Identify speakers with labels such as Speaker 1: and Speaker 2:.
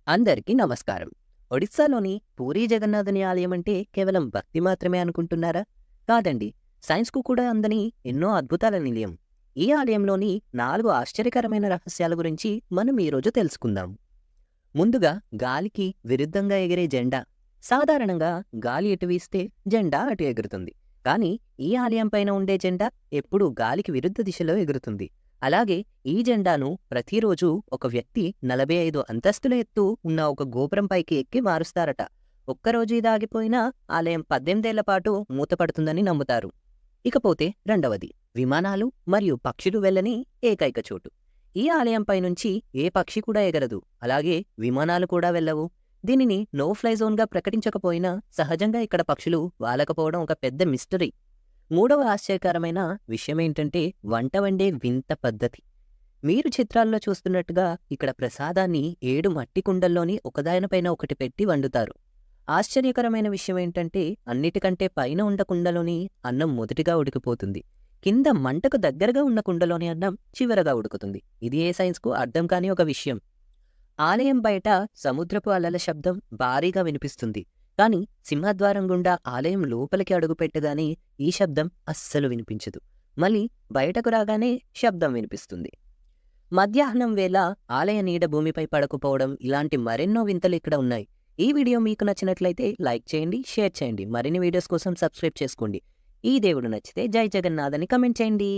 Speaker 1: అందరికీ నమస్కారం. ఒడిస్సాలోని పూరీ జగన్నాథుని ఆలయం అంటే కేవలం భక్తి మాత్రమే అనుకుంటున్నారా? కాదండి. సైన్స్‌కు కూడా అందని ఎన్నో అద్భుతాల నిలయం. ఈ ఆలయంలోని 4 ఆశ్చర్యకరమైన రహస్యాల గురించి మనం ఈరోజు తెలుసుకుందాం. ముందుగా గాలికి విరుద్ధంగా ఎగిరే జెండా. సాధారణంగా గాలి ఎటు వీస్తే జెండా అటు ఎగురుతుంది. కానీ ఈ ఆలయం పైన ఉండే జెండా ఎప్పుడూ గాలికి విరుద్ధ దిశలో ఎగురుతుంది. అలాగే ఈ జెండాను ప్రతిరోజు ఒక వ్యక్తి 45 అంతస్తుల ఎత్తు ఉన్న ఒక గోపురం పైకి ఎక్కి మారుస్తారట. ఒక్కరోజు ఇది ఆగిపోయినా ఆలయం 18 ఏళ్ల పాటు మూతపడుతుందని నమ్ముతారు. ఇకపోతే రెండవది, విమానాలు మరియు పక్షులు వెళ్ళని ఏకైక చోటు. ఈ ఆలయంపై నుంచి ఏ పక్షి కూడా ఎగరదు. అలాగే విమానాలు కూడా వెళ్ళవు. దీనిని నో ఫ్లై జోన్‌గా ప్రకటించకపోయినా సహజంగా ఇక్కడ పక్షులు వాలకపోవడం ఒక పెద్ద మిస్టరీ. మూడవ ఆశ్చర్యకరమైన విషయమేంటంటే వంట వండే వింత పద్ధతి. మీరు చిత్రాల్లో చూస్తున్నట్టుగా ఇక్కడ ప్రసాదాన్ని 7 మట్టి కుండల్లోని ఒకదానిపైన ఒకటి పెట్టి వండుతారు. ఆశ్చర్యకరమైన విషయమేంటంటే అన్నిటికంటే పైన ఉన్న కుండలోని అన్నం మొదటిగా ఉడికిపోతుంది. కింద మంటకు దగ్గరగా ఉన్న కుండలోని అన్నం చివరగా ఉడుకుతుంది. ఇది ఏ సైన్స్‌కు అర్థం కాని ఒక విషయం. ఆలయం బయట సముద్రపు అలల శబ్దం భారీగా వినిపిస్తుంది. కానీ సింహద్వారం గుండా ఆలయం లోపలికి అడుగుపెట్టగానే ఈ శబ్దం అస్సలు వినిపించదు. మళ్ళీ బయటకు రాగానే శబ్దం వినిపిస్తుంది. మధ్యాహ్నం వేళ ఆలయ నీడ భూమిపై పడకపోవడం ఇలాంటి మరెన్నో వింతలు ఇక్కడ ఉన్నాయి. ఈ వీడియో మీకు నచ్చినట్లయితే లైక్ చేయండి, షేర్ చేయండి. మరిన్ని వీడియోస్ కోసం సబ్స్క్రైబ్ చేసుకోండి. ఈ దేవుడు నచ్చితే జై జగన్నాథ్ అని కమెంట్ చేయండి.